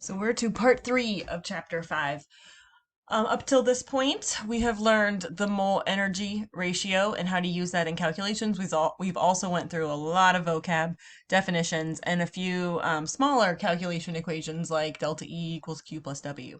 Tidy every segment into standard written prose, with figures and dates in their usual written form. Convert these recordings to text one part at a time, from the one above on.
So we're to part 3 of chapter 5. Up till this point, we have learned the mole energy ratio and how to use that in calculations. We've also went through a lot of vocab definitions and a few smaller calculation equations like delta E equals Q plus W.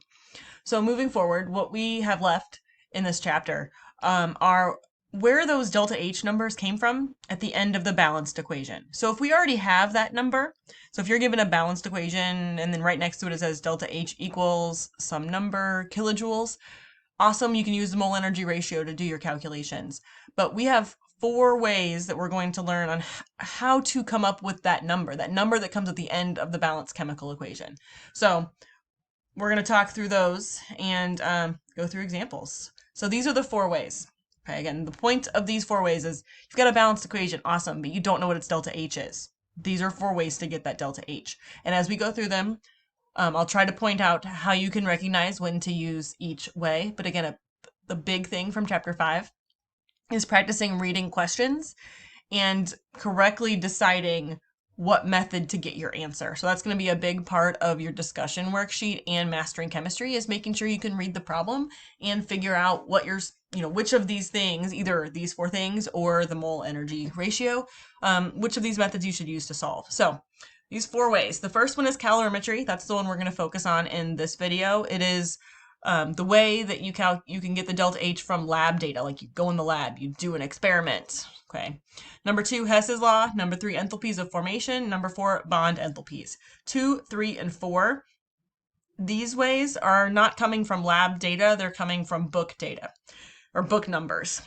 So moving forward, what we have left in this chapter are where those delta H numbers came from at the end of the balanced equation. So if we already have that number, so if you're given a balanced equation and then right next to it it says delta H equals some number kilojoules, awesome, you can use the mole energy ratio to do your calculations. But we have 4 ways that we're going to learn on how to come up with that number that comes at the end of the balanced chemical equation. So we're going to talk through those and go through examples. So these are the 4 ways. Okay, again, the point of these 4 ways is you've got a balanced equation, awesome, but you don't know what its delta H is. These are 4 ways to get that delta H. And as we go through them, I'll try to point out how you can recognize when to use each way. But again, the big thing from chapter 5 is practicing reading questions and correctly deciding what method to get your answer. So that's going to be a big part of your discussion worksheet and mastering chemistry, is making sure you can read the problem and figure out what which of these things, either these 4 things or the mole energy ratio, which of these methods you should use to solve. So these 4 ways. The first one is calorimetry. That's the one we're going to focus on in this video. It is the way that you can get the delta H from lab data. Like you go in the lab, you do an experiment. Okay. Number 2, Hess's law. Number 3, enthalpies of formation. Number 4, bond enthalpies. 2, 3, and 4. These ways are not coming from lab data. They're coming from book data or book numbers.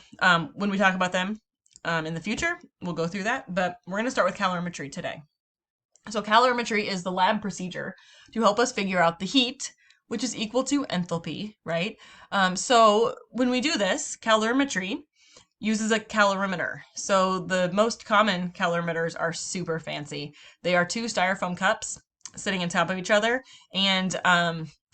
When we talk about them in the future, we'll go through that. But we're going to start with calorimetry today. So calorimetry is the lab procedure to help us figure out the heat, which is equal to enthalpy, right? So when we do this, calorimetry uses a calorimeter. So the most common calorimeters are super fancy. They are 2 styrofoam cups sitting on top of each other. And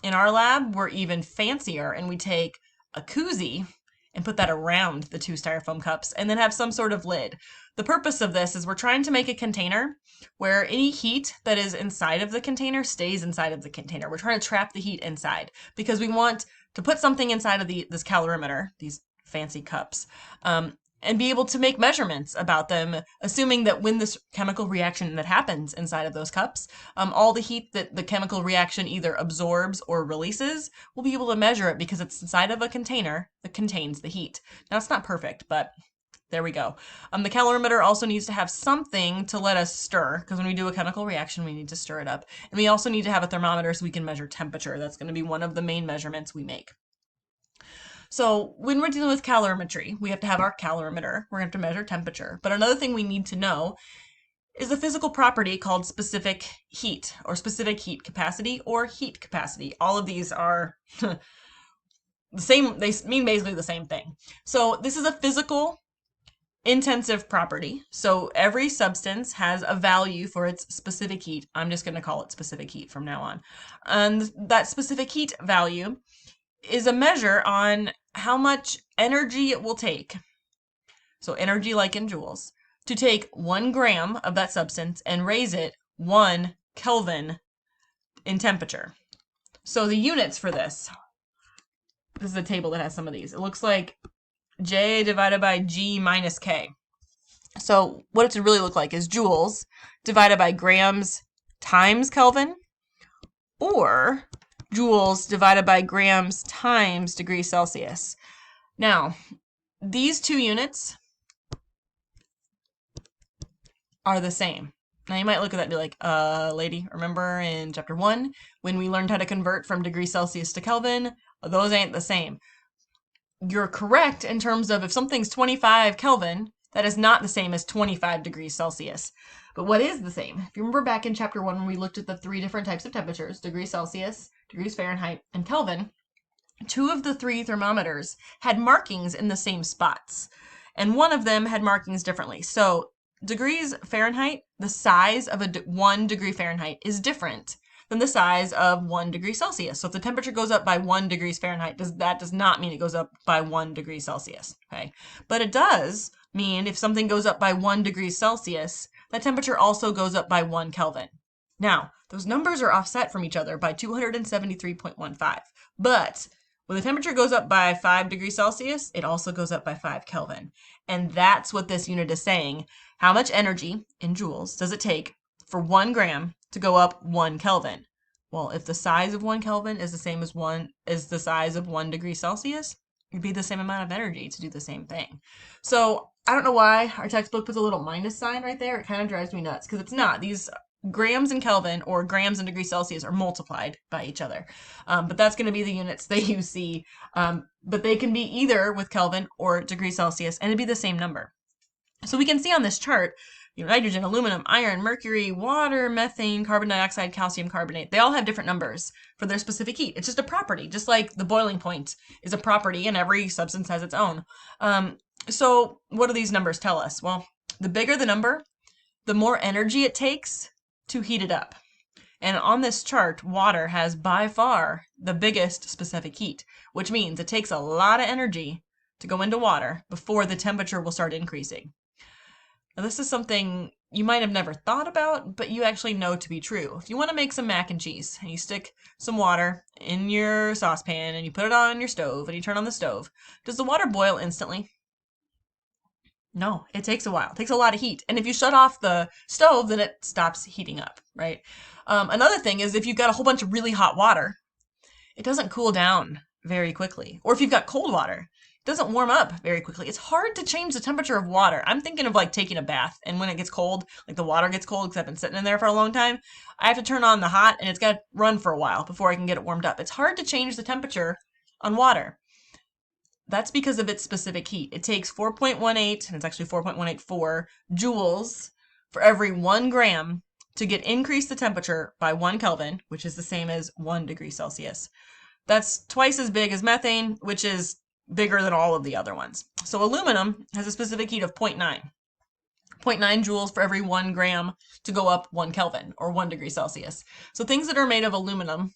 in our lab, we're even fancier, and we take a koozie and put that around the 2 styrofoam cups and then have some sort of lid. The purpose of this is we're trying to make a container where any heat that is inside of the container stays inside of the container. We're trying to trap the heat inside because we want to put something inside of this calorimeter, these fancy cups, and be able to make measurements about them, assuming that when this chemical reaction that happens inside of those cups, all the heat that the chemical reaction either absorbs or releases, we'll be able to measure it because it's inside of a container that contains the heat. Now, it's not perfect, but there we go. The calorimeter also needs to have something to let us stir, because when we do a chemical reaction, we need to stir it up. And we also need to have a thermometer so we can measure temperature. That's going to be one of the main measurements we make. So when we're dealing with calorimetry, we have to have our calorimeter. We're going to have to measure temperature. But another thing we need to know is a physical property called specific heat, or specific heat capacity, or heat capacity. All of these are the same. They mean basically the same thing. So this is a physical intensive property. So every substance has a value for its specific heat. I'm just going to call it specific heat from now on. And that specific heat value is a measure on how much energy it will take. So energy, like in joules, to take 1 gram of that substance and raise it 1 Kelvin in temperature. So the units for this is a table that has some of these. It looks like J divided by G minus K. So what it should really look like is joules divided by grams times Kelvin, or joules divided by grams times degrees Celsius. Now, these 2 units are the same. Now, you might look at that and be like, lady, remember in chapter 1 when we learned how to convert from degrees Celsius to Kelvin? Those ain't the same. You're correct in terms of if something's 25 Kelvin, that is not the same as 25 degrees Celsius. But what is the same? If you remember back in chapter 1 when we looked at the 3 different types of temperatures, degrees Celsius, degrees Fahrenheit, and Kelvin, 2 of the 3 thermometers had markings in the same spots, and one of them had markings differently. So degrees Fahrenheit, the size of 1 degree Fahrenheit is different than the size of 1 degree Celsius. So if the temperature goes up by 1 degrees Fahrenheit, that does not mean it goes up by 1 degree Celsius. Okay, but it does mean if something goes up by 1 degree Celsius, that temperature also goes up by 1 Kelvin. Now, those numbers are offset from each other by 273.15. But when the temperature goes up by 5 degrees Celsius, it also goes up by 5 Kelvin. And that's what this unit is saying. How much energy in joules does it take for 1 gram to go up 1 Kelvin? Well, if the size of 1 Kelvin is the same as the size of 1 degree Celsius, it'd be the same amount of energy to do the same thing. So I don't know why our textbook puts a little minus sign right there. It kind of drives me nuts because it's not. These grams in Kelvin or grams in degrees Celsius are multiplied by each other. But that's going to be the units that you see. But they can be either with Kelvin or degrees Celsius, and it'd be the same number. So we can see on this chart, nitrogen, aluminum, iron, mercury, water, methane, carbon dioxide, calcium carbonate. They all have different numbers for their specific heat. It's just a property, just like the boiling point is a property and every substance has its own. So what do these numbers tell us? Well, the bigger the number, the more energy it takes to heat it up. And on this chart, water has by far the biggest specific heat, which means it takes a lot of energy to go into water before the temperature will start increasing. Now, this is something you might have never thought about, but you actually know to be true. If you want to make some mac and cheese, and you stick some water in your saucepan, and you put it on your stove, and you turn on the stove, does the water boil instantly? No, it takes a while. It takes a lot of heat. And if you shut off the stove, then it stops heating up, right? Another thing is if you've got a whole bunch of really hot water, it doesn't cool down very quickly. Or if you've got cold water, it doesn't warm up very quickly. It's hard to change the temperature of water. I'm thinking of like taking a bath, and when it gets cold, like the water gets cold because I've been sitting in there for a long time, I have to turn on the hot and it's got to run for a while before I can get it warmed up. It's hard to change the temperature on water. That's because of its specific heat. It takes 4.18, and it's actually 4.184 joules for every 1 gram to increase the temperature by 1 Kelvin, which is the same as 1 degree Celsius. That's twice as big as methane, which is bigger than all of the other ones. So aluminum has a specific heat of 0.9. 0.9 joules for every 1 gram to go up 1 Kelvin, or 1 degree Celsius. So things that are made of aluminum,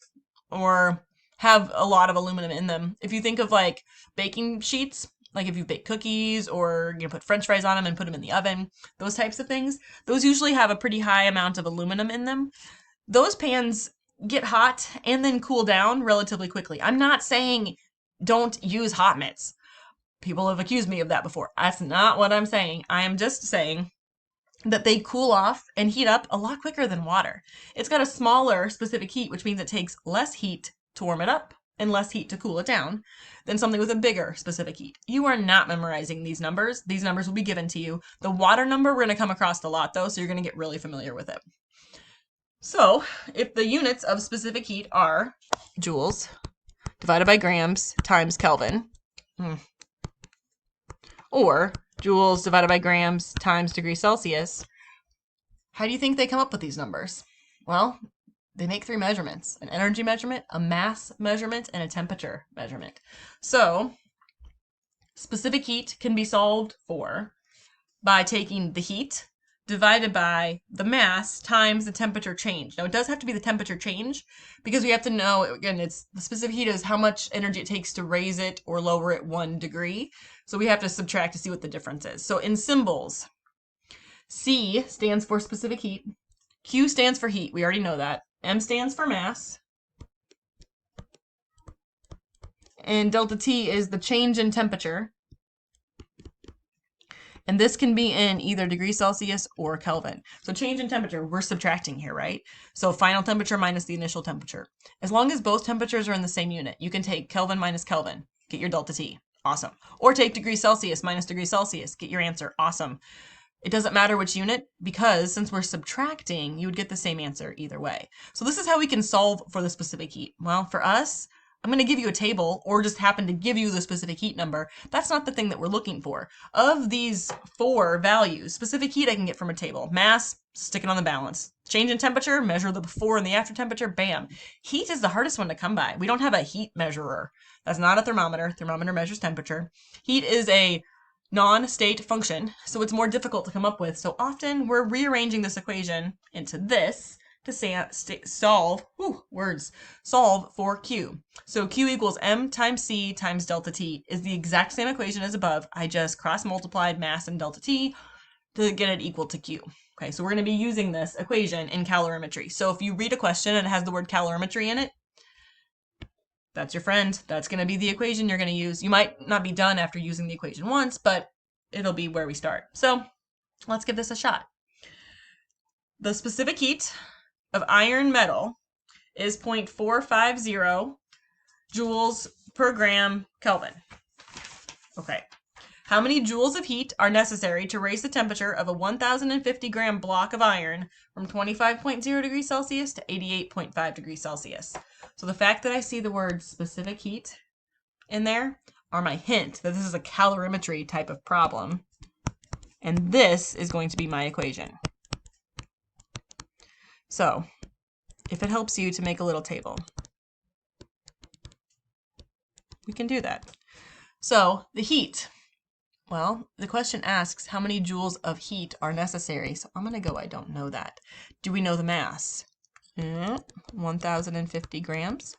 or have a lot of aluminum in them. If you think of like baking sheets, like if you bake cookies or put French fries on them and put them in the oven, those types of things, those usually have a pretty high amount of aluminum in them. Those pans get hot and then cool down relatively quickly. I'm not saying don't use hot mitts. People have accused me of that before. That's not what I'm saying. I am just saying that they cool off and heat up a lot quicker than water. It's got a smaller specific heat, which means it takes less heat to warm it up and less heat to cool it down than something with a bigger specific heat. You are not memorizing these numbers. These numbers will be given to you. The water number we're going to come across a lot though, so you're going to get really familiar with it. So if the units of specific heat are joules divided by grams times Kelvin, or joules divided by grams times degrees Celsius, how do you think they come up with these numbers? Well, they make 3 measurements: an energy measurement, a mass measurement, and a temperature measurement. So specific heat can be solved for by taking the heat divided by the mass times the temperature change. Now it does have to be the temperature change because we have to know, again, it's the specific heat is how much energy it takes to raise it or lower it 1 degree. So we have to subtract to see what the difference is. So in symbols, C stands for specific heat, Q stands for heat, we already know that. M stands for mass, and delta T is the change in temperature. And this can be in either degrees Celsius or Kelvin. So change in temperature, we're subtracting here, right? So final temperature minus the initial temperature. As long as both temperatures are in the same unit, you can take Kelvin minus Kelvin, get your delta T. Awesome. Or take degrees Celsius minus degrees Celsius, get your answer. Awesome. It doesn't matter which unit because since we're subtracting, you would get the same answer either way. So this is how we can solve for the specific heat. Well, for us, I'm going to give you a table or just happen to give you the specific heat number. That's not the thing that we're looking for. Of these 4 values, specific heat I can get from a table. Mass, stick it on the balance. Change in temperature, measure the before and the after temperature, bam. Heat is the hardest one to come by. We don't have a heat measurer. That's not a thermometer. Thermometer measures temperature. Heat is a non-state function, so it's more difficult to come up with. So often we're rearranging this equation into this to solve for Q. So Q equals M times C times delta T is the exact same equation as above. I just cross multiplied mass and delta T to get it equal to Q. Okay, so we're going to be using this equation in calorimetry. So if you read a question and it has the word calorimetry in it, that's your friend. That's going to be the equation you're going to use. You might not be done after using the equation once, but it'll be where we start. So let's give this a shot. The specific heat of iron metal is 0.450 joules per gram Kelvin. Okay. How many joules of heat are necessary to raise the temperature of a 1,050 gram block of iron from 25.0 degrees Celsius to 88.5 degrees Celsius? So the fact that I see the word specific heat in there are my hint that this is a calorimetry type of problem. And this is going to be my equation. So if it helps you to make a little table, we can do that. So the heat. Well, the question asks how many joules of heat are necessary. So I'm going to go, I don't know that. Do we know the mass? 1,050 grams.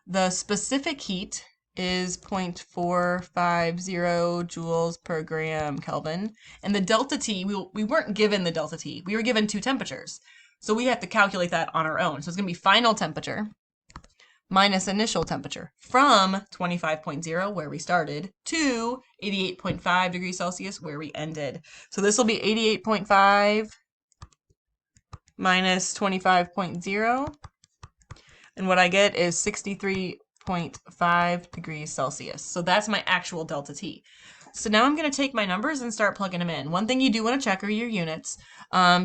The specific heat is 0.450 joules per gram Kelvin. And the delta T, we weren't given the delta T. We were given two temperatures. So we have to calculate that on our own. So it's going to be final temperature minus initial temperature from 25.0, where we started, to 88.5 degrees Celsius, where we ended. So this will be 88.5 minus 25.0. And what I get is 63.5 degrees Celsius. So that's my actual delta T. So now I'm going to take my numbers and start plugging them in. One thing you do want to check are your units.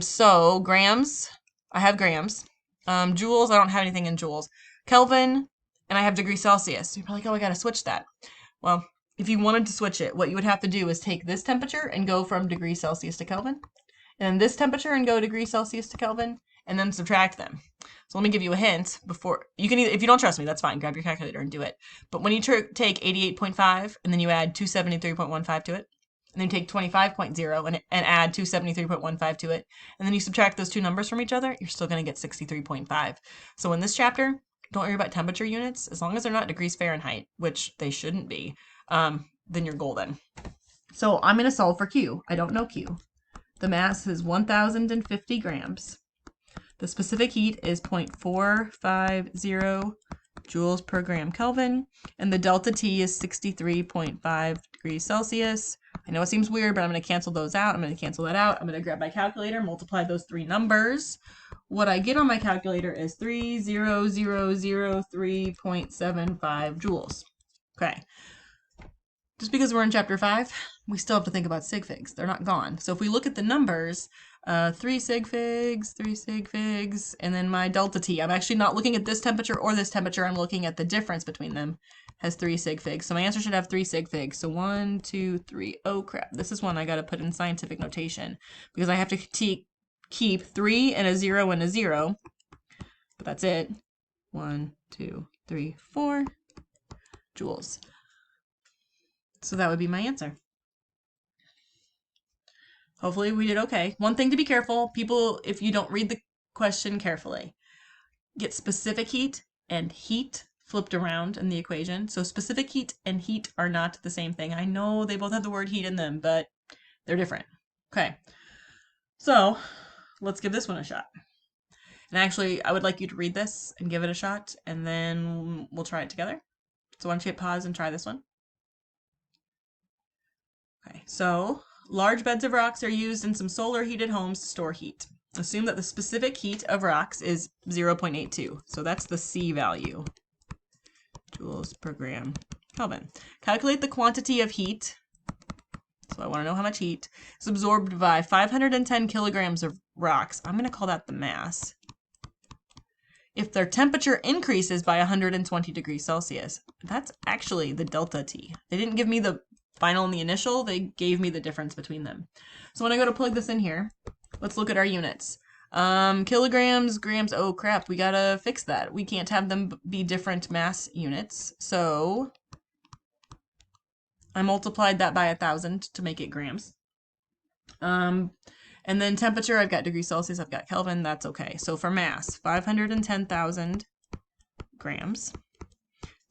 So grams, I have grams. Joules, I don't have anything in joules. Kelvin, and I have degrees Celsius. You're probably like, oh, I got to switch that. Well, if you wanted to switch it, what you would have to do is take this temperature and go from degrees Celsius to Kelvin, and then this temperature and go degrees Celsius to Kelvin, and then subtract them. So let me give you a hint before, you can either, if you don't trust me, that's fine, grab your calculator and do it. But when you take 88.5 and then you add 273.15 to it, and then you take 25.0 and add 273.15 to it, and then you subtract those two numbers from each other, you're still going to get 63.5. So in this chapter, don't worry about temperature units. As long as they're not degrees Fahrenheit, which they shouldn't be, then you're golden. So I'm going to solve for Q. I don't know Q. The mass is 1,050 grams. The specific heat is 0.450 joules per gram Kelvin. And the delta T is 63.5 degrees Celsius. I know it seems weird, but I'm going to cancel those out. I'm going to cancel that out. I'm going to grab my calculator, multiply those three numbers. What I get on my calculator is 30003.75 joules. Okay. Just because we're in chapter 5, we still have to think about Sig Figs. They're not gone. So if we look at the numbers, 3 Sig Figs, and then my delta T. I'm actually not looking at this temperature or this temperature. I'm looking at the difference between them. Has 3 Sig Figs. So my answer should have 3 Sig Figs. So 1, 2, 3. Oh crap. This is one I got to put in scientific notation because I have to keep 3 and a 0 and a 0. But that's it. 1, 2, 3, 4 joules. So that would be my answer. Hopefully we did okay. One thing to be careful, people, if you don't read the question carefully, get specific heat and heat flipped around in the equation. So specific heat and heat are not the same thing. I know they both have the word heat in them, but they're different. Okay, so let's give this one a shot. And actually, I would like you to read this and give it a shot, and then we'll try it together. So why don't you hit pause and try this one? Okay, so large beds of rocks are used in some solar heated homes to store heat. Assume that the specific heat of rocks is 0.82. So that's the C value. Joules per gram Kelvin. Calculate the quantity of heat. So I want to know how much heat is absorbed by 510 kilograms of rocks. I'm going to call that the mass. If their temperature increases by 120 degrees Celsius, that's actually the delta T. They didn't give me the final and the initial, they gave me the difference between them. So when I go to plug this in here, let's look at our units. Kilograms, grams, oh crap, we gotta fix that. We can't have them be different mass units. So I multiplied that by 1,000 to make it grams. And then temperature, I've got degrees Celsius, I've got Kelvin, that's okay. So for mass, 510,000 grams,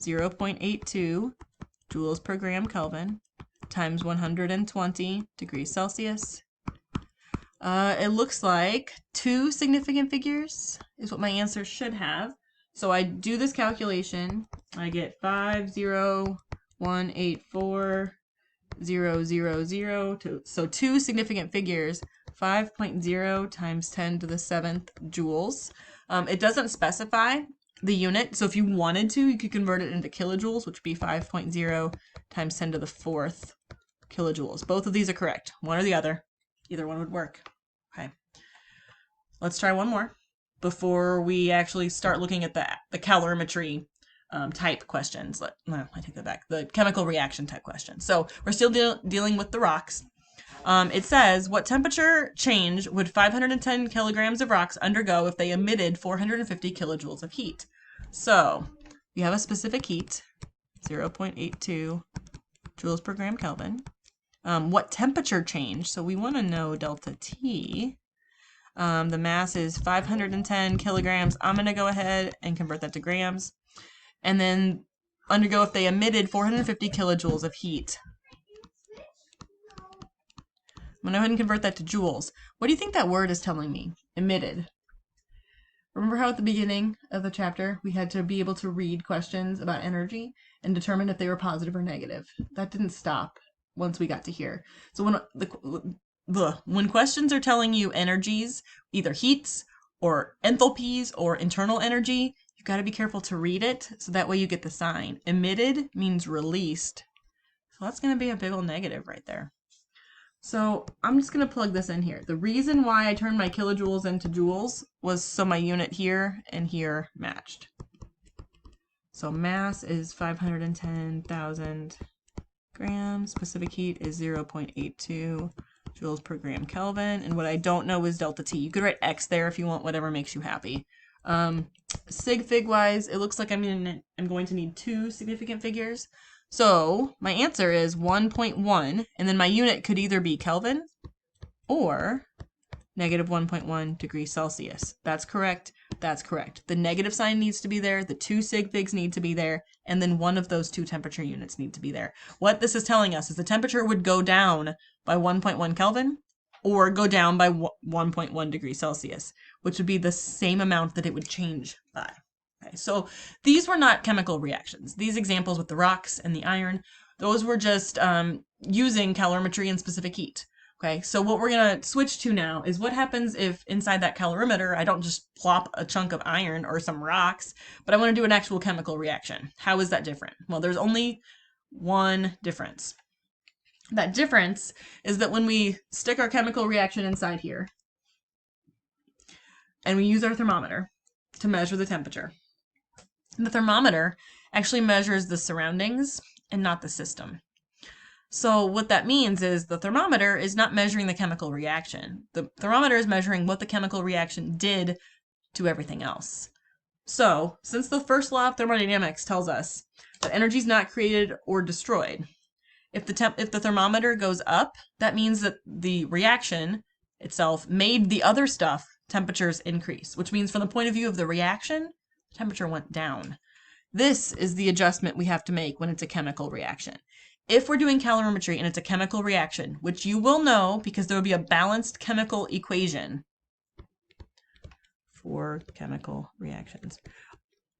0.82 joules per gram Kelvin, times 120 degrees Celsius. It looks like 2 significant figures is what my answer should have. So I do this calculation. I get 50184,000. So 2 significant figures, 5.0 times 10 to the 7th joules. It doesn't specify the unit, so if you wanted to, you could convert it into kilojoules, which would be 5.0 times 10 to the 4th kilojoules. Both of these are correct, one or the other. Either one would work. Okay. Let's try one more before we actually start looking at the calorimetry type questions. No, I take that back. The chemical reaction type questions. So we're still dealing with the rocks. It says, what temperature change would 510 kilograms of rocks undergo if they emitted 450 kilojoules of heat? So we have a specific heat, 0.82 joules per gram Kelvin. What temperature change? So we want to know delta T. The mass is 510 kilograms. I'm going to go ahead and convert that to grams. And then undergo if they emitted 450 kilojoules of heat. I'm going to go ahead and convert that to joules. What do you think that word is telling me? Emitted. Remember how at the beginning of the chapter we had to be able to read questions about energy and determine if they were positive or negative? That didn't stop once we got to here. So when questions are telling you energies, either heats or enthalpies or internal energy, you've got to be careful to read it so that way you get the sign. Emitted means released. So that's going to be a big old negative right there. So I'm just going to plug this in here. The reason why I turned my kilojoules into joules was so my unit here and here matched. So mass is 510,000 grams. Specific heat is 0.82 joules per gram Kelvin. And what I don't know is delta T. You could write X there if you want, whatever makes you happy. Sig Fig wise, it looks like I'm going to need 2 significant figures. So my answer is 1.1, and then my unit could either be Kelvin or negative 1.1 degrees Celsius. That's correct. That's correct. The negative sign needs to be there. The 2 sig figs need to be there. And then one of those 2 temperature units need to be there. What this is telling us is the temperature would go down by 1.1 Kelvin or go down by 1.1 degrees Celsius, which would be the same amount that it would change by. Okay, so these were not chemical reactions. These examples with the rocks and the iron, those were just using calorimetry and specific heat. Okay, so what we're going to switch to now is what happens if inside that calorimeter I don't just plop a chunk of iron or some rocks, but I want to do an actual chemical reaction. How is that different? Well, there's only one difference. That difference is that when we stick our chemical reaction inside here and we use our thermometer to measure the temperature, the thermometer actually measures the surroundings and not the system. So what that means is the thermometer is not measuring the chemical reaction. The thermometer is measuring what the chemical reaction did to everything else. So since the first law of thermodynamics tells us that energy is not created or destroyed, if the thermometer goes up, that means that the reaction itself made the other stuff temperatures increase, which means from the point of view of the reaction, temperature went down. This is the adjustment we have to make when it's a chemical reaction. If we're doing calorimetry and it's a chemical reaction, which you will know because there will be a balanced chemical equation for chemical reactions.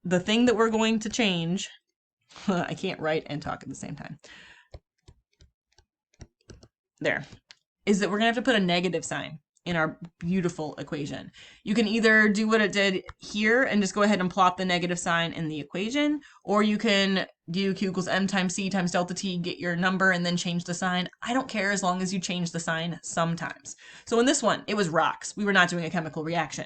The thing that we're going to change, I can't write and talk at the same time. There, is that we're going to have to put a negative sign in our beautiful equation. You can either do what it did here and just go ahead and plop the negative sign in the equation, or you can do Q equals M times C times delta T, get your number, and then change the sign. I don't care as long as you change the sign sometimes. So in this one, it was rocks. We were not doing a chemical reaction.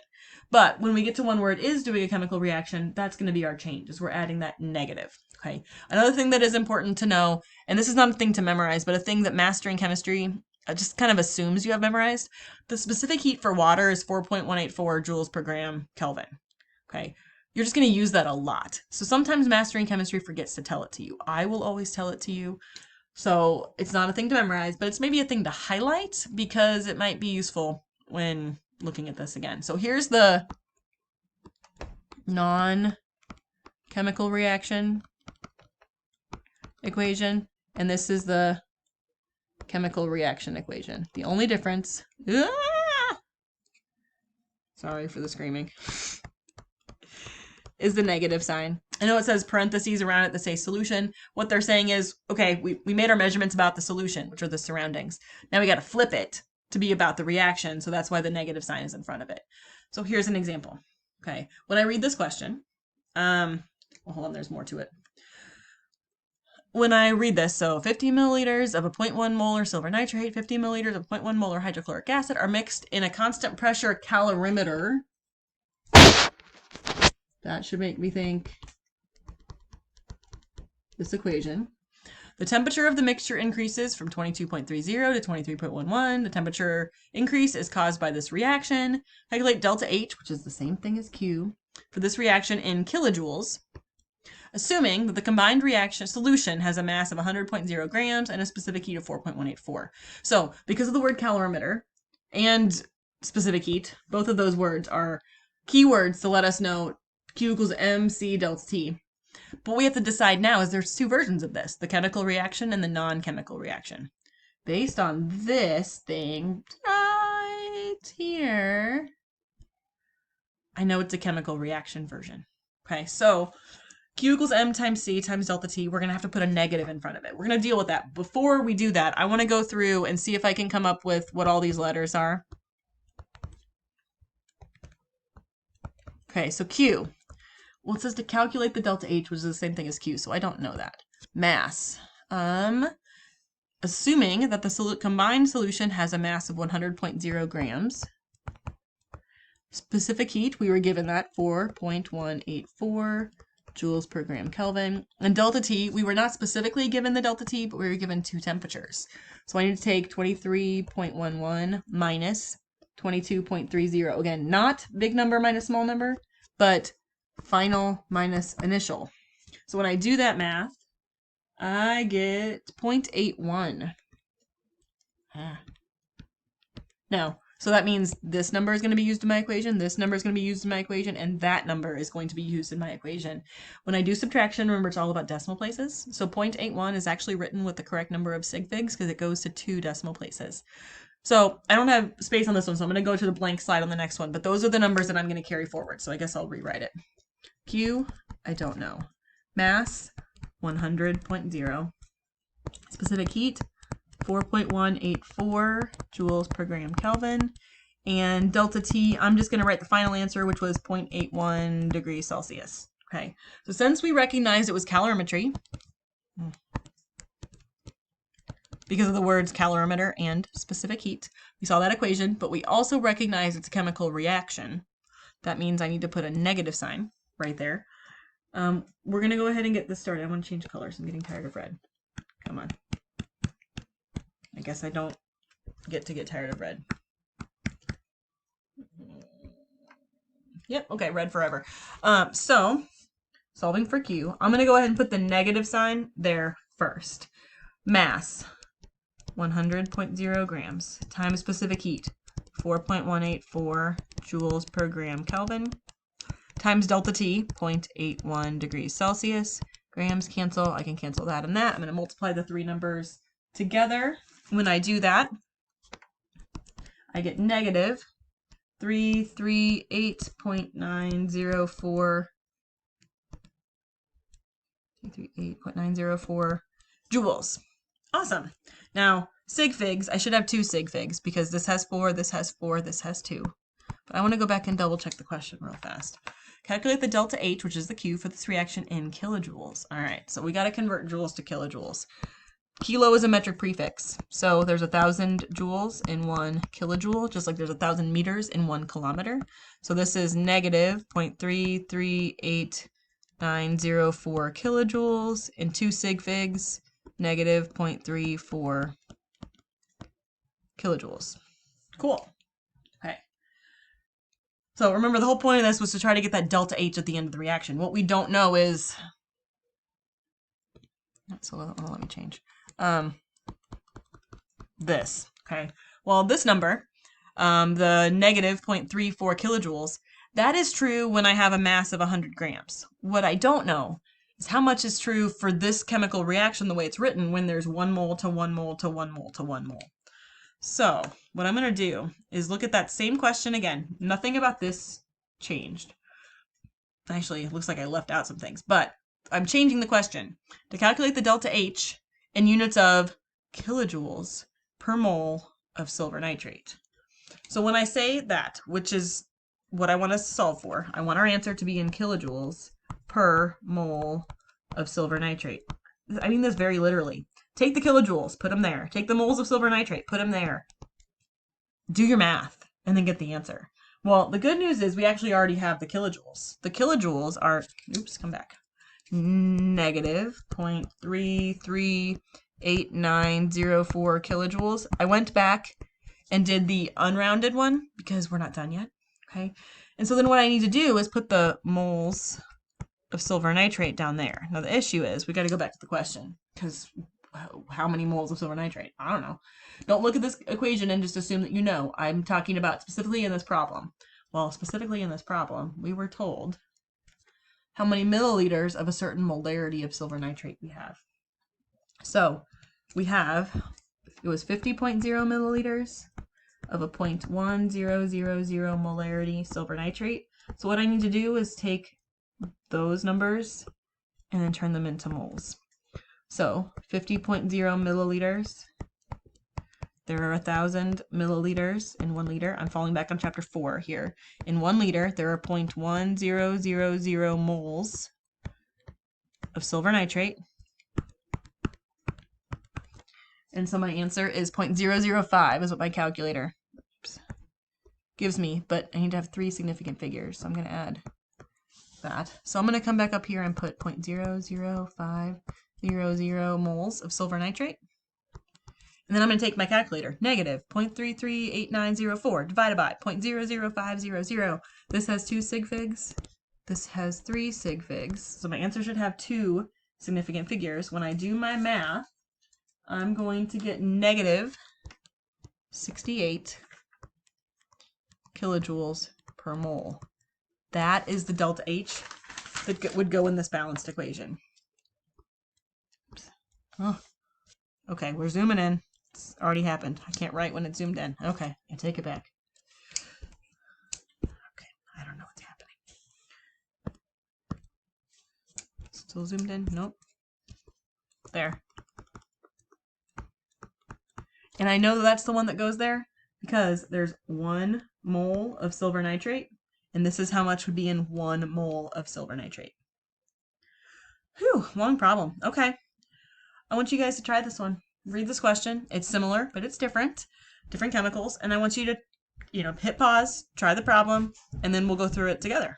But when we get to one where it is doing a chemical reaction, that's going to be our change, is we're adding that negative. Okay. Another thing that is important to know, and this is not a thing to memorize, but a thing that mastering chemistry just kind of assumes you have memorized. The specific heat for water is 4.184 joules per gram Kelvin. Okay, you're just going to use that a lot. So sometimes mastering chemistry forgets to tell it to you. I will always tell it to you. So it's not a thing to memorize, but it's maybe a thing to highlight because it might be useful when looking at this again. So here's the non-chemical reaction equation, and this is the chemical reaction equation. The only difference, sorry for the screaming, is the negative sign. I know it says parentheses around it that say solution. What they're saying is, okay, we made our measurements about the solution, which are the surroundings. Now we got to flip it to be about the reaction, so that's why the negative sign is in front of it. So here's an example. Okay, when I read this question, well, hold on, there's more to it. When I read this, so 50 milliliters of a 0.1 molar silver nitrate, 50 milliliters of 0.1 molar hydrochloric acid are mixed in a constant pressure calorimeter. That should make me think this equation. The temperature of the mixture increases from 22.30 to 23.11. The temperature increase is caused by this reaction. Calculate delta H, which is the same thing as Q, for this reaction in kilojoules, assuming that the combined reaction solution has a mass of 100.0 grams and a specific heat of 4.184. So because of the word calorimeter and specific heat, both of those words are keywords to let us know Q equals MC delta T. But we have to decide now is there's two versions of this, the chemical reaction and the non-chemical reaction. Based on this thing right here, I know it's a chemical reaction version. Okay, so Q equals M times C times delta T, we're going to have to put a negative in front of it. We're going to deal with that. Before we do that, I want to go through and see if I can come up with what all these letters are. Okay, so Q. Well, it says to calculate the delta H, which is the same thing as Q, so I don't know that. Mass. Assuming that the combined solution has a mass of 100.0 grams. Specific heat, we were given that 4.184 joules per gram Kelvin. And delta T, we were not specifically given the delta T, but we were given two temperatures. So I need to take 23.11 minus 22.30. Again, not big number minus small number, but final minus initial. So when I do that math, I get 0.81. Now, so that means this number is going to be used in my equation, this number is going to be used in my equation, and that number is going to be used in my equation. When I do subtraction, remember it's all about decimal places. So 0.81 is actually written with the correct number of Sig Figs because it goes to 2 decimal places. So I don't have space on this one, so I'm going to go to the blank slide on the next one, but those are the numbers that I'm going to carry forward. So I guess I'll rewrite it. Q, I don't know. Mass, 100.0. Specific heat, 4.184 joules per gram Kelvin. And delta T, I'm just going to write the final answer, which was 0.81 degrees Celsius. Okay, so since we recognized it was calorimetry, because of the words calorimeter and specific heat, we saw that equation, but we also recognize it's a chemical reaction. That means I need to put a negative sign right there. We're going to go ahead and get this started. I want to change colors. I'm getting tired of red. Come on. I guess I don't get tired of red. Yep, okay, red forever. So, solving for Q, I'm going to go ahead and put the negative sign there first. Mass, 100.0 grams, times specific heat, 4.184 joules per gram Kelvin, times delta T, 0.81 degrees Celsius. Grams cancel. I can cancel that and that. I'm going to multiply the three numbers together. When I do that, I get negative 338.904 joules. Awesome. Now, Sig Figs, I should have two Sig Figs because this has 4, this has 4, this has 2. But I want to go back and double check the question real fast. Calculate the delta H, which is the Q, for this reaction in kilojoules. All right, so we got to convert joules to kilojoules. Kilo is a metric prefix, so there's 1,000 joules in 1 kilojoule, just like there's 1,000 meters in 1 kilometer. So this is negative 0.338 904 kilojoules in 2 Sig Figs, negative 0.34 kilojoules. Cool. Okay. So remember, the whole point of this was to try to get that delta H at the end of the reaction. What we don't know is... So let me change. This. Okay. Well, this number, the negative 0.34 kilojoules, that is true when I have a mass of 100 grams. What I don't know is how much is true for this chemical reaction the way it's written when there's 1 mole to 1 mole to 1 mole to 1 mole. So what I'm going to do is look at that same question again. Nothing about this changed. Actually, it looks like I left out some things, but I'm changing the question to calculate the delta H in units of kilojoules per mole of silver nitrate. So when I say that, which is what I want us to solve for, I want our answer to be in kilojoules per mole of silver nitrate. I mean this very literally. Take the kilojoules, put them there. Take the moles of silver nitrate, put them there. Do your math, and then get the answer. Well, the good news is we actually already have the kilojoules. The kilojoules are, oops, come back, negative 0.338904 kilojoules. I went back and did the unrounded one because we're not done yet, okay? And so then what I need to do is put the moles of silver nitrate down there. Now the issue is we got to go back to the question because how many moles of silver nitrate? I don't know. Don't look at this equation and just assume that you know. I'm talking about specifically in this problem. Well, specifically in this problem, we were told how many milliliters of a certain molarity of silver nitrate we have. So we have, it was 50.0 milliliters of a 0.1000 molarity silver nitrate. So what I need to do is take those numbers and then turn them into moles. So 50.0 milliliters, there are 1,000 milliliters in 1 liter. I'm falling back on chapter 4 here. In 1 liter, there are 0.1000 moles of silver nitrate. And so my answer is 0.005 is what my calculator gives me, but I need to have 3 significant figures, so I'm going to add that. So I'm going to come back up here and put 0.00500 moles of silver nitrate. And then I'm going to take my calculator, negative 0.338904 divided by 0.00500. This has 2 sig figs. This has 3 sig figs. So my answer should have 2 significant figures. When I do my math, I'm going to get negative 68 kilojoules per mole. That is the delta H that would go in this balanced equation. Oh, okay, we're zooming in. It's already happened. I can't write when it's zoomed in. Okay, I take it back. Okay, I don't know what's happening. Still zoomed in? Nope. There. And I know that's the one that goes there because there's 1 mole of silver nitrate, and this is how much would be in 1 mole of silver nitrate. Whew, long problem. Okay. I want you guys to try this one. Read this question. It's similar, but it's different. Different chemicals. And I want you to, hit pause, try the problem, and then we'll go through it together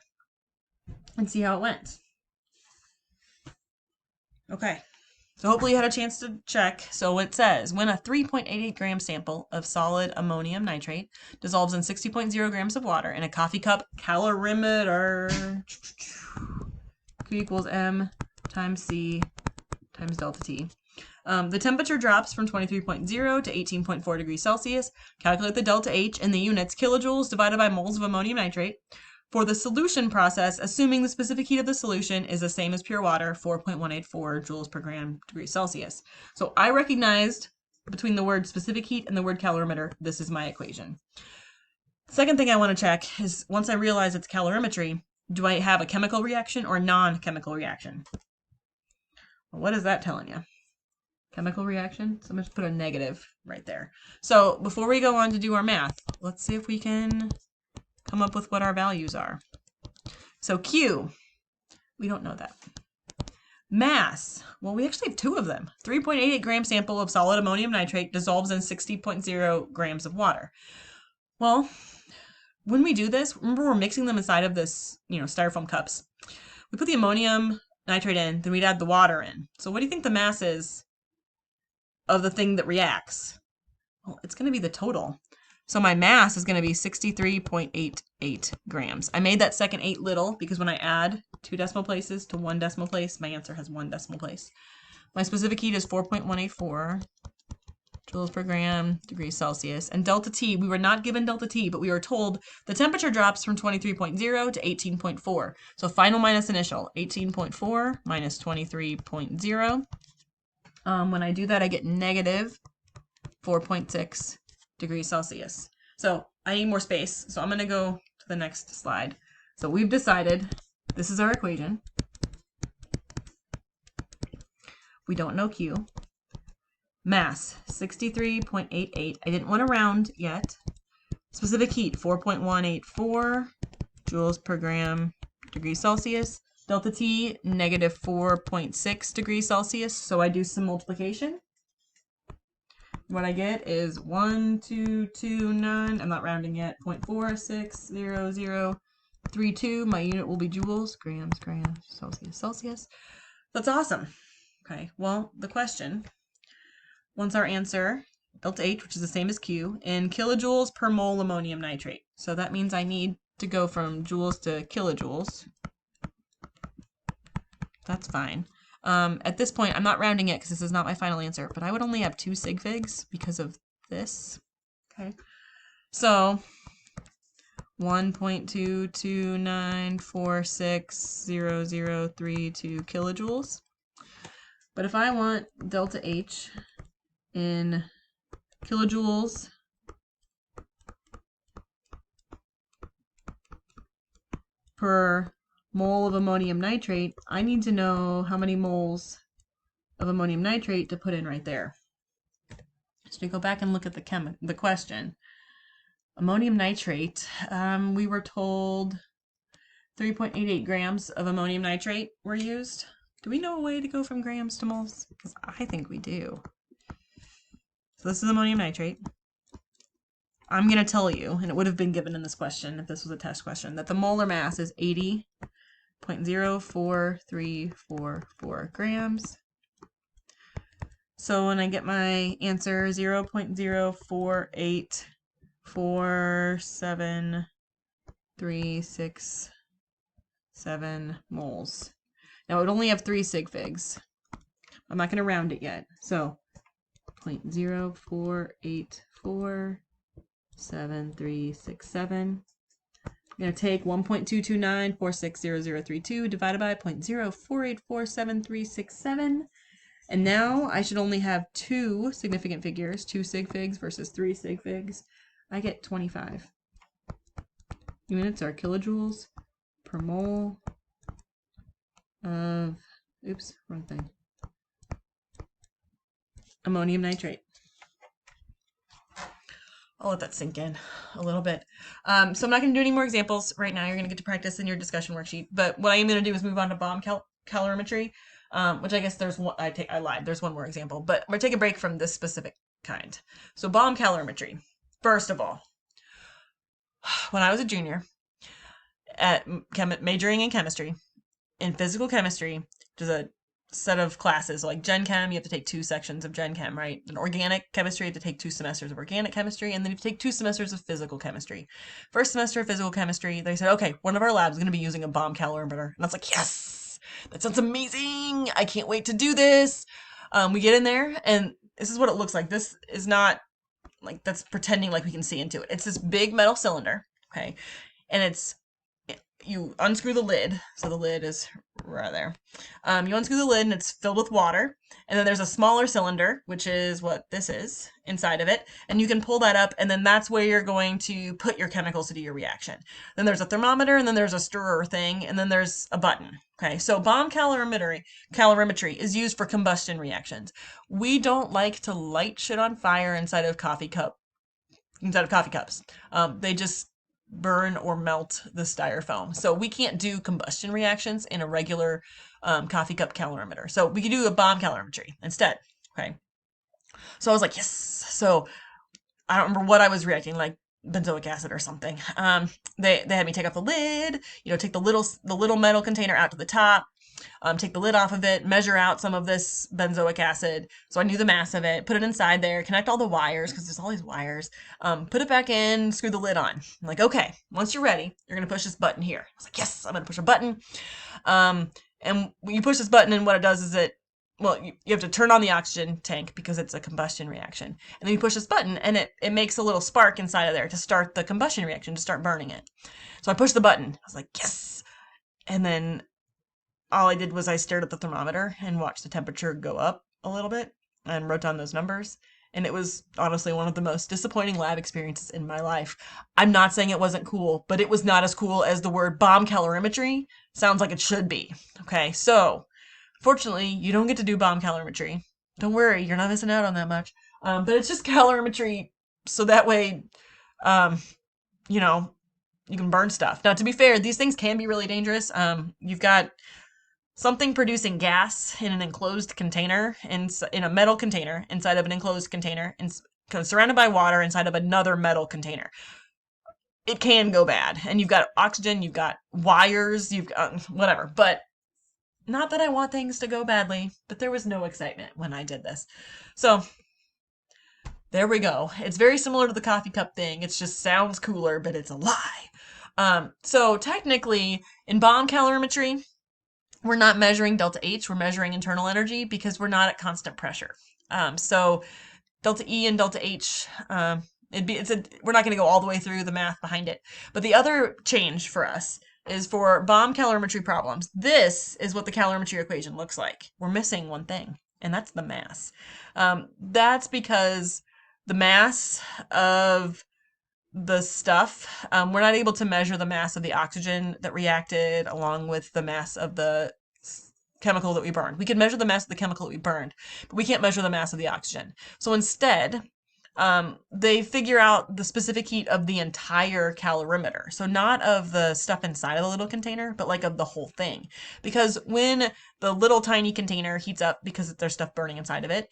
and see how it went. Okay. So hopefully you had a chance to check. So it says, when a 3.88 gram sample of solid ammonium nitrate dissolves in 60.0 grams of water in a coffee cup calorimeter, Q equals M times C times delta T. The temperature drops from 23.0 to 18.4 degrees Celsius. Calculate the delta H in the units kilojoules divided by moles of ammonium nitrate. For the solution process, assuming the specific heat of the solution is the same as pure water, 4.184 joules per gram degrees Celsius. So I recognized between the word specific heat and the word calorimeter, this is my equation. Second thing I want to check is once I realize it's calorimetry, do I have a chemical reaction or non-chemical reaction? Well, what is that telling you? Chemical reaction? So I'm going to put a negative right there. So before we go on to do our math, let's see if we can come up with what our values are. So Q, we don't know that. Mass, well, we actually have 2 of them. 3.88 gram sample of solid ammonium nitrate dissolves in 60.0 grams of water. Well, when we do this, remember we're mixing them inside of this, styrofoam cups. We put the ammonium nitrate in, then we'd add the water in. So what do you think the mass is of the thing that reacts? Well, it's going to be the total. So my mass is going to be 63.88 grams. I made that second 8 little because when I add 2 decimal places to 1 decimal place, my answer has 1 decimal place. My specific heat is 4.184 joules per gram degrees Celsius. And delta T, we were not given delta T, but we were told the temperature drops from 23.0 to 18.4. So final minus initial, 18.4 minus 23.0. When I do that, I get negative 4.6 degrees Celsius. So I need more space, so I'm going to go to the next slide. So we've decided this is our equation. We don't know Q. Mass, 63.88. I didn't want to round yet. Specific heat, 4.184 joules per gram degrees Celsius. Delta T, negative 4.6 degrees Celsius. So I do some multiplication. What I get is 1229, I'm not rounding yet, 0.460032. My unit will be joules, grams, Celsius, Celsius. That's awesome. Okay, well, the question, wants our answer, delta H, which is the same as Q, in kilojoules per mole ammonium nitrate. So that means I need to go from joules to kilojoules. That's fine. At this point, I'm not rounding it because this is not my final answer, but I would only have 2 Sig Figs because of this. Okay. So 1.229460032 kilojoules. But if I want delta H in kilojoules per mole of ammonium nitrate, I need to know how many moles of ammonium nitrate to put in right there. So we go back and look at the question. Ammonium nitrate, we were told 3.88 grams of ammonium nitrate were used. Do we know a way to go from grams to moles? Because I think we do. So this is ammonium nitrate. I'm going to tell you, and it would have been given in this question if this was a test question, that the molar mass is 80.04344 grams. So when I get my answer, 0.0484737 moles. Now it would only have 3 Sig Figs. I'm not going to round it yet. So 0.0484737. I'm going to take 1.229460032 divided by 0.0484737. And now I should only have 2 significant figures, 2 Sig Figs versus 3 Sig Figs. I get 25. Units are kilojoules per mole of, oops, wrong thing, ammonium nitrate. I'll let that sink in a little bit. So I'm not going to do any more examples right now. You're going to get to practice in your discussion worksheet. But what I am going to do is move on to bomb calorimetry, which I guess there's one. I lied. There's one more example, but I'm going to take a break from this specific kind. So bomb calorimetry. First of all, when I was a junior at majoring in chemistry, in physical chemistry, there's a set of classes like Gen Chem. You have to take 2 sections of Gen Chem, right? In organic chemistry, you have to take 2 semesters of organic chemistry, and then you have to take 2 semesters of physical chemistry. First semester of physical chemistry, they said, okay, one of our labs is going to be using a bomb calorimeter. And I was like, yes, that sounds amazing. I can't wait to do this. We get in there, and this is what it looks like. This is not like that's pretending like we can see into it. It's this big metal cylinder, okay? And you unscrew the lid, so the lid is right there. You unscrew the lid and it's filled with water, and then there's a smaller cylinder, which is what this is inside of it, and you can pull that up, and then that's where you're going to put your chemicals to do your reaction. Then there's a thermometer, and then there's a stirrer thing, and then there's a button. Okay, so bomb calorimetry is used for combustion reactions. We don't like to light shit on fire inside of coffee cups. They just burn or melt the styrofoam. So we can't do combustion reactions in a regular coffee cup calorimeter. So we can do a bomb calorimetry instead. Okay. So I was like, yes. So I don't remember what I was reacting, like benzoic acid or something. They had me take off the lid, take the little metal container out to the top, take the lid off of it, measure out some of this benzoic acid. So I knew the mass of it, put it inside there, connect all the wires, because there's all these wires, put it back in, screw the lid on. I'm like, okay, once you're ready, you're going to push this button here. I was like, yes, I'm going to push a button. And when you push this button, and what it does is you have to turn on the oxygen tank because it's a combustion reaction. And then you push this button, and it makes a little spark inside of there to start the combustion reaction, to start burning it. So I pushed the button. I was like, yes. And then all I did was I stared at the thermometer and watched the temperature go up a little bit and wrote down those numbers. and it was honestly one of the most disappointing lab experiences in my life. I'm not saying it wasn't cool, but it was not as cool as the word bomb calorimetry sounds like it should be. Okay, so fortunately, you don't get to do bomb calorimetry. Don't worry, you're not missing out on that much. But it's just calorimetry, so that way, um, you know, you can burn stuff. Now, to be fair, these things can be really dangerous. You've got something producing gas in an enclosed container, in a metal container, inside of an enclosed container, and surrounded by water inside of another metal container. It can go bad. And you've got oxygen, you've got wires, you've got whatever. But not that I want things to go badly, but there was no excitement when I did this. So there we go. It's very similar to the coffee cup thing. It just sounds cooler, but it's a lie. So technically, in bomb calorimetry, we're not measuring delta H, we're measuring internal energy because we're not at constant pressure. So delta E and delta H, we're not going to go all the way through the math behind it. But the other change for us is for bomb calorimetry problems. This is what the calorimetry equation looks like. We're missing one thing, and that's the mass. That's because the mass of the stuff, we're not able to measure the mass of the oxygen that reacted along with the mass of the chemical that we burned. We can measure the mass of the chemical that we burned, but we can't measure the mass of the oxygen. So instead, they figure out the specific heat of the entire calorimeter. So not of the stuff inside of the little container, but like of the whole thing. Because when the little tiny container heats up because there's stuff burning inside of it,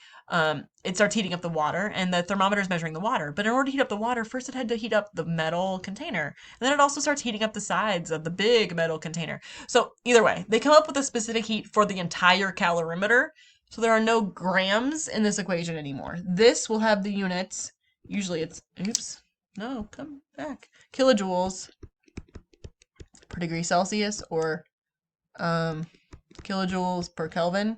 it starts heating up the water, and the thermometer is measuring the water. But in order to heat up the water, first it had to heat up the metal container. And then it also starts heating up the sides of the big metal container. So either way, they come up with a specific heat for the entire calorimeter. So there are no grams in this equation anymore. This will have the units, usually it's, no, come back, kilojoules per degree Celsius, or kilojoules per Kelvin.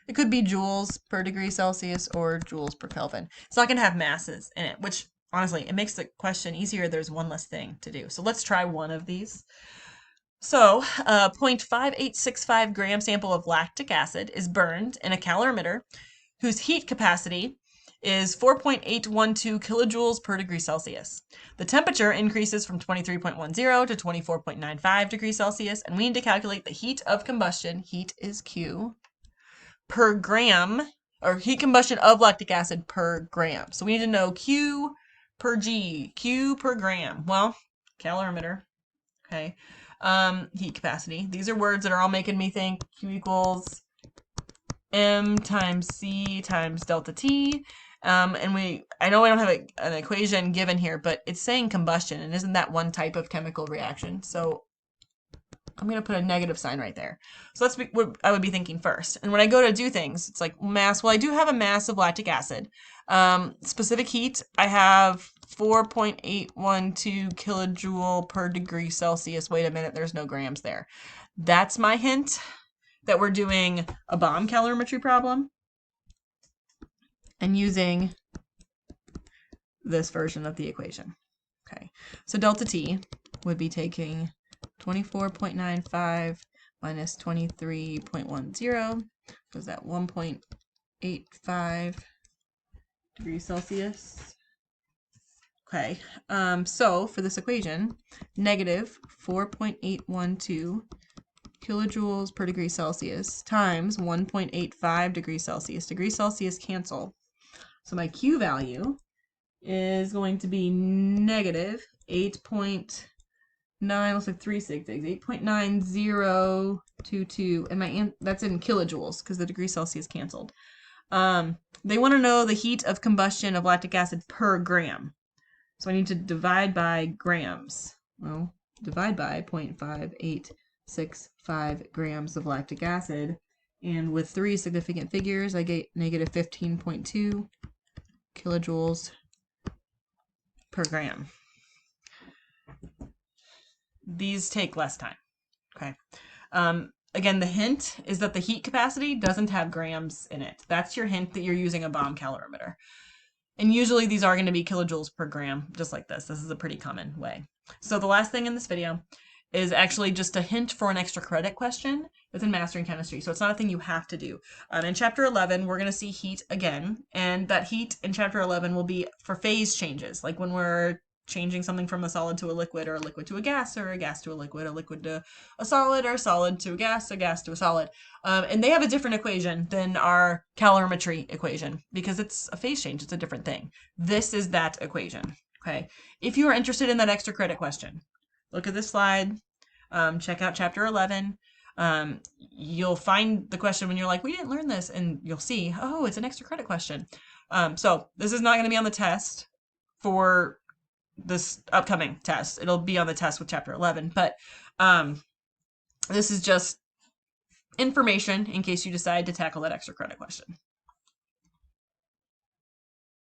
It could be joules per degree Celsius or joules per Kelvin. It's not going to have masses in it, which honestly, it makes the question easier. There's one less thing to do. So let's try one of these. So, 0.5865 gram sample of lactic acid is burned in a calorimeter whose heat capacity is 4.812 kilojoules per degree Celsius. The temperature increases from 23.10 to 24.95 degrees Celsius, and we need to calculate the heat of combustion, heat is Q, per gram, or heat combustion of lactic acid per gram. So we need to know Q per G, Q per gram. Well, calorimeter, okay. Heat capacity. These are words that are all making me think Q equals M times C times delta T. And I know I don't have an equation given here, but it's saying combustion, and isn't that one type of chemical reaction? So I'm going to put a negative sign right there. So that's what I would be thinking first. And when I go to do things, it's like mass. Well, I do have a mass of lactic acid. Specific heat, I have 4.812 kilojoule per degree Celsius. Wait a minute, there's no grams there. That's my hint that we're doing a bomb calorimetry problem and using this version of the equation. Okay, so delta T would be taking 24.95 minus 23.10, was that 1.85 degrees Celsius. Okay, so for this equation, negative 4.812 kilojoules per degree Celsius times 1.85 degrees Celsius. Degrees Celsius cancel. So my Q value is going to be negative 8.9, let's say 3 Sig Figs, 8.9022, and that's in kilojoules because the degree Celsius canceled. They want to know the heat of combustion of lactic acid per gram. So I need to divide by grams. Well, divide by 0.5865 grams of lactic acid. And with 3 significant figures, I get negative 15.2 kilojoules per gram. These take less time. Okay. Again, the hint is that the heat capacity doesn't have grams in it. That's your hint that you're using a bomb calorimeter. And usually these are going to be kilojoules per gram, just like this. This is a pretty common way. So the last thing in this video is actually just a hint for an extra credit question. within mastering chemistry. So it's not a thing you have to do. In chapter 11, we're going to see heat again. And that heat in chapter 11 will be for phase changes, like when we're changing something from a solid to a liquid, or a liquid to a gas, or a gas to a liquid to a solid, or a solid to a gas to a solid. And they have a different equation than our calorimetry equation because it's a phase change. It's a different thing. This is that equation. Okay. If you are interested in that extra credit question, look at this slide. Check out chapter 11. You'll find the question when you're like, we didn't learn this, and you'll see, oh, it's an extra credit question. So this is not going to be on the test for this upcoming test. It'll be on the test with chapter 11, but this is just information in case you decide to tackle that extra credit question.